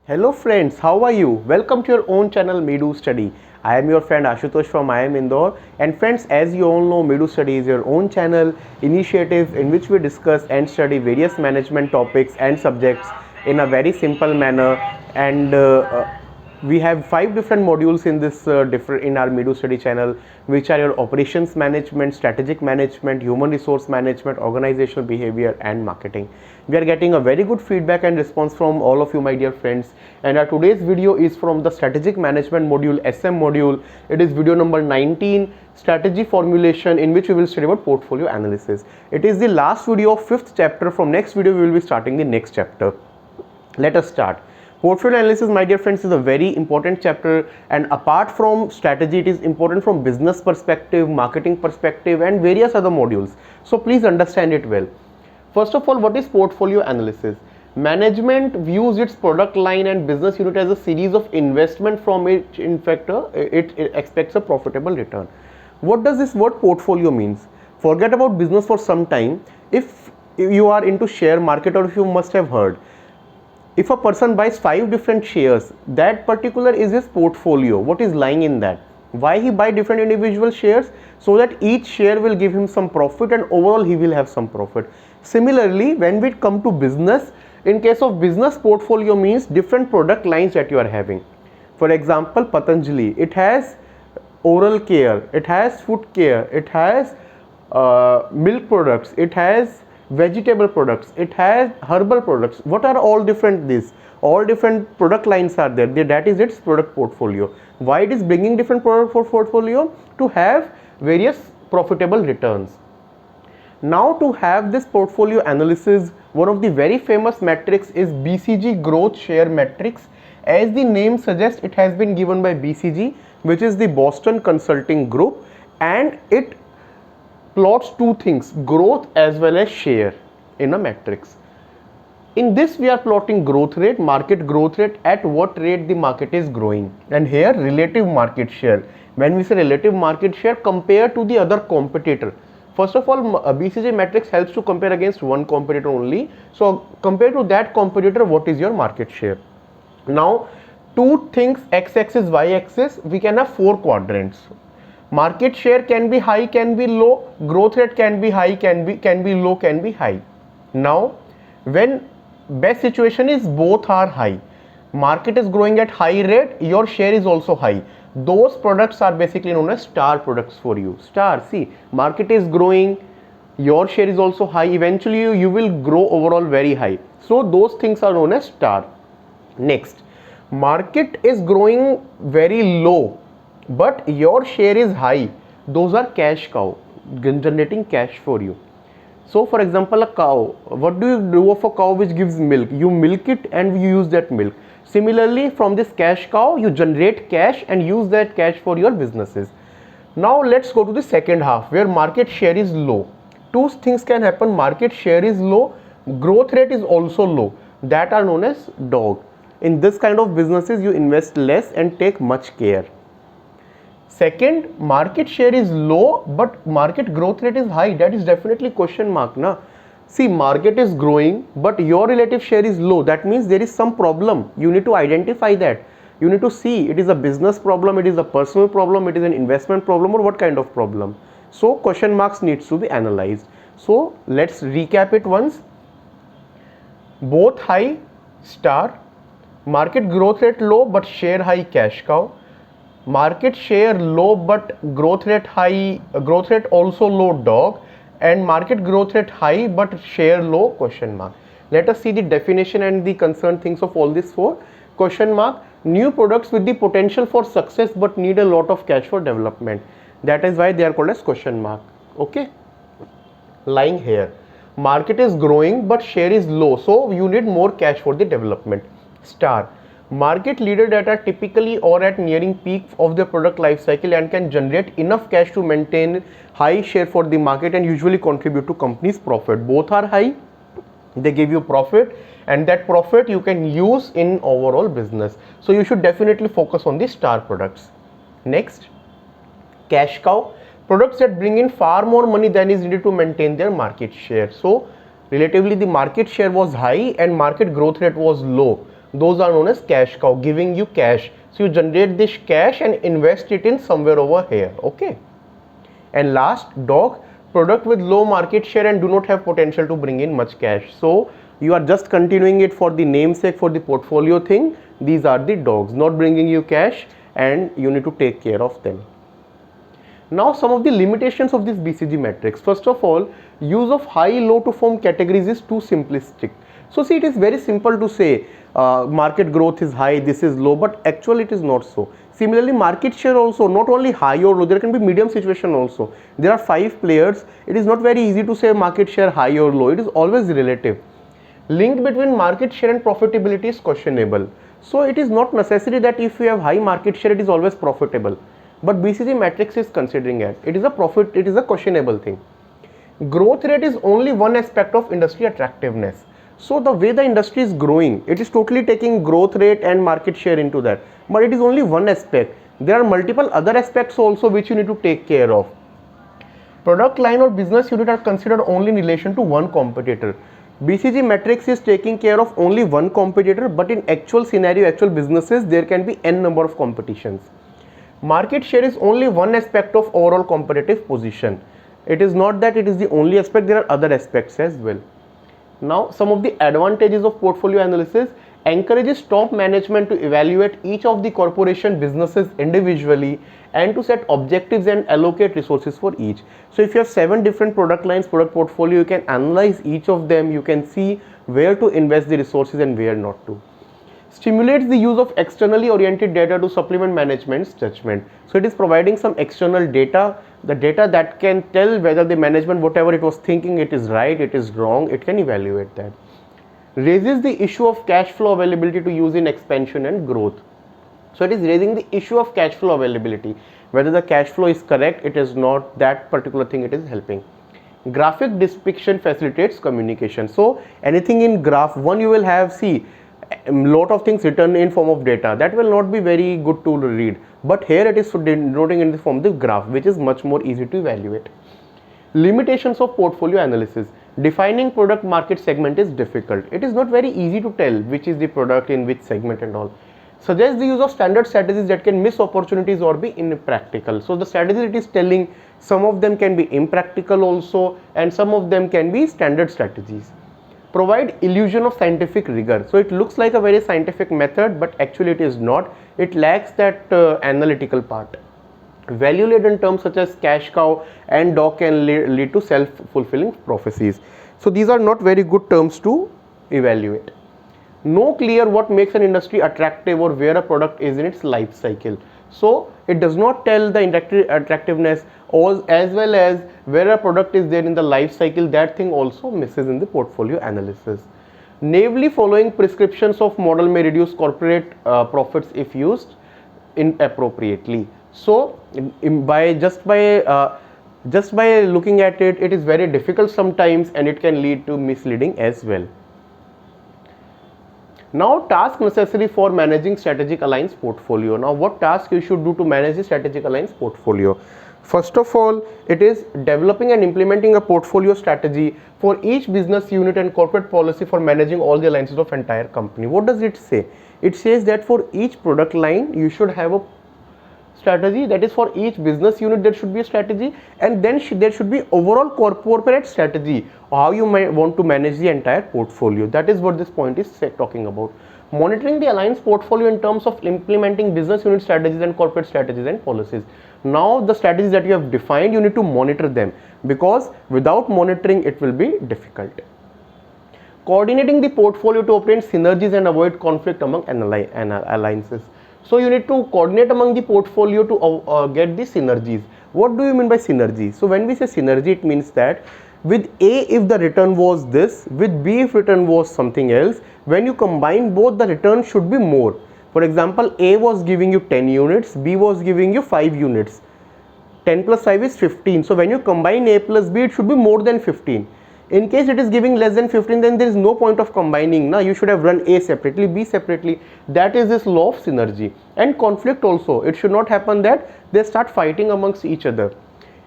Hello friends, how are you? Welcome to your own channel Medu Study. I am your friend Ashutosh from I am Indore, and friends, as you all know, Medu Study is your own channel initiative in which we discuss and study various management topics and subjects in a very simple manner. And we have 5 different modules in this in our Medu Study channel, which are your operations management, strategic management, human resource management, organizational behavior, and marketing. We are getting a very good feedback and response from all of you, my dear friends. And our today's video is from the strategic management module, SM module. It is video number 19, strategy formulation, in which we will study about portfolio analysis. It is the last video of 5th chapter. From next video we will be starting the next chapter. Let us start. Portfolio analysis, my dear friends, is a very important chapter, and apart from strategy, it is important from business perspective, marketing perspective, and various other modules. So please understand it well. First of all, what is portfolio analysis? Management views its product line and business unit as a series of investment from which in fact it expects a profitable return. What does this word portfolio means? Forget about business for some time. If you are into share market, or if you must have heard, if a person buys 5 different shares, that particular is his portfolio. What is lying in that? Why he buy different individual shares? So that each share will give him some profit, and overall he will have some profit. Similarly, when we come to business, in case of business, portfolio means different product lines that you are having. For example, Patanjali, it has oral care, it has foot care, it has milk products, it has vegetable products, it has herbal products. What are all different these? All different product lines are there. That is its product portfolio. Why it is bringing different product portfolio? To have various profitable returns. Now, to have this portfolio analysis, one of the very famous metrics is BCG growth share metrics. As the name suggests, it has been given by BCG, which is the Boston Consulting Group, and it plots two things, growth as well as share in a matrix. In this we are plotting growth rate, market growth rate, at what rate the market is growing, and here relative market share. When we say relative market share, compared to the other competitor. First of all, BCG Metrics helps to compare against one competitor only. So compared to that competitor, what is your market share? Now, two things, x-axis, y-axis, we can have 4 quadrants. Market share can be high, can be low, growth rate can be high, can be low, can be high. Now, when best situation is both are high, market is growing at high rate, your share is also high, those products are basically known as star products for you. Star, see, market is growing, your share is also high, eventually you will grow overall very high. So those things are known as star. Next, market is growing very low, but your share is high, those are cash cow, generating cash for you. So for example, a cow, what do you do of a cow which gives milk? You milk it and you use that milk. Similarly, from this cash cow, you generate cash and use that cash for your businesses. Now let's go to the second half, where market share is low. Two things can happen, market share is low, growth rate is also low, that are known as dog. In this kind of businesses, you invest less and take much care. Second, market share is low but market growth rate is high, that is definitely question mark, na? See, market is growing but your relative share is low, that means there is some problem. You need to identify that. You need to see, it is a business problem, it is a personal problem, it is an investment problem, or what kind of problem. So question marks needs to be analyzed. So let's recap it once. Both high, star. Market growth rate low but share high, cash cow. Market share low but growth rate high, growth rate also low, dog. And market growth rate high but share low, question mark. Let us see the definition and the concerned things of all these 4. Question mark, new products with the potential for success but need a lot of cash for development. That is why they are called as question mark. Okay, lying here, market is growing but share is low, so you need more cash for the development. Star, market leader that are typically or at nearing peak of their product life cycle and can generate enough cash to maintain high share for the market and usually contribute to company's profit. Both are high, they give you profit, and that profit you can use in overall business. So you should definitely focus on the star products. Next, cash cow, products that bring in far more money than is needed to maintain their market share. So relatively the market share was high and market growth rate was low, Those are known as cash cow, giving you cash. So you generate this cash and invest it in somewhere over here. Okay. And last, dog, product with low market share and do not have potential to bring in much cash. So you are just continuing it for the namesake, for the portfolio thing. These are the dogs, not bringing you cash, and you need to take care of them. Now some of the limitations of this BCG matrix. First of all, use of high low to form categories is too simplistic. So see, it is very simple to say market growth is high, this is low, but actually it is not so. Similarly, market share also, not only high or low, there can be medium situation also. There are 5 players. It is not very easy to say market share high or low. It is always relative. Link between market share and profitability is questionable. So it is not necessary that if you have high market share, it is always profitable. But BCG Matrix is considering it. It is a questionable thing. Growth rate is only one aspect of industry attractiveness. So the way the industry is growing, it is totally taking growth rate and market share into that. But it is only one aspect. There are multiple other aspects also which you need to take care of. Product line or business unit are considered only in relation to one competitor. BCG Matrix is taking care of only one competitor, but in actual scenario, actual businesses, there can be n number of competitions. Market share is only one aspect of overall competitive position. It is not that it is the only aspect, there are other aspects as well. Now, some of the advantages of portfolio analysis: encourages top management to evaluate each of the corporation businesses individually and to set objectives and allocate resources for each. So if you have 7 different product lines, product portfolio, you can analyze each of them, you can see where to invest the resources and where not to. Stimulates the use of externally oriented data to supplement management's judgment. So it is providing some external data, the data that can tell whether the management, whatever it was thinking, it is right, it is wrong, it can evaluate that. Raises the issue of cash flow availability to use in expansion and growth. So it is raising the issue of cash flow availability, whether the cash flow is correct, it is not, that particular thing it is helping. Graphic depiction facilitates communication. So anything in graph, one you will have, see, a lot of things written in form of data, that will not be very good to read, but here it is denoting in the form of the graph, which is much more easy to evaluate. Limitations of portfolio analysis: defining product market segment is difficult. It is not very easy to tell which is the product in which segment and all. Suggests the use of standard strategies that can miss opportunities or be impractical. So the strategies it is telling, some of them can be impractical also, and some of them can be standard strategies. Provide illusion of scientific rigor. So it looks like a very scientific method, but actually it is not. It lacks that analytical part. Value laden terms such as cash cow and dog can lead to self-fulfilling prophecies. So these are not very good terms to evaluate. No clear what makes an industry attractive or where a product is in its life cycle. So it does not tell the attractiveness, or as well as where a product is there in the life cycle. That thing also misses in the portfolio analysis. Naively following prescriptions of model may reduce corporate profits if used inappropriately. So just by looking at it, it is very difficult sometimes, and it can lead to misleading as well. Now, task necessary for managing strategic alliance portfolio. Now, what task you should do to manage the strategic alliance portfolio? First of all, it is developing and implementing a portfolio strategy for each business unit and corporate policy for managing all the alliances of entire company. What does it say? It says that for each product line, you should have a strategy. That is, for each business unit there should be a strategy, and then there should be overall corporate strategy, how you might want to manage the entire portfolio. That is what this point is talking about. Monitoring the alliance portfolio in terms of implementing business unit strategies and corporate strategies and policies. Now the strategies that you have defined, you need to monitor them, because without monitoring it will be difficult. Coordinating the portfolio to obtain synergies and avoid conflict among alliances. So you need to coordinate among the portfolio to get the synergies. What do you mean by synergy? So when we say synergy, it means that with A, if the return was this, with B, if return was something else, when you combine both, the return should be more. For example, A was giving you 10 units, B was giving you 5 units. 10 plus 5 is 15. So when you combine A plus B, it should be more than 15. In case it is giving less than 15, then there is no point of combining. Now you should have run A separately, B separately. That is this law of synergy. And conflict also. It should not happen that they start fighting amongst each other.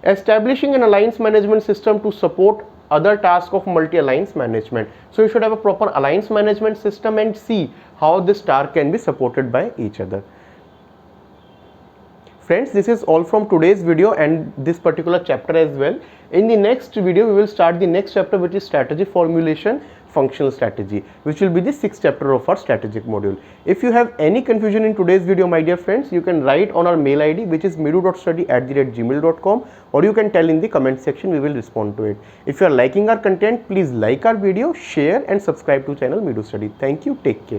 Establishing an alliance management system to support other task of multi-alliance management. So you should have a proper alliance management system and see how this star can be supported by each other. Friends, this is all from today's video and this particular chapter as well. In the next video, we will start the next chapter, which is strategy formulation, functional strategy, which will be the 6th chapter of our strategic module. If you have any confusion in today's video, my dear friends, you can write on our mail ID, which is medu.study@gmail.com, or you can tell in the comment section, we will respond to it. If you are liking our content, please like our video, share and subscribe to channel Medu Study. Thank you. Take care.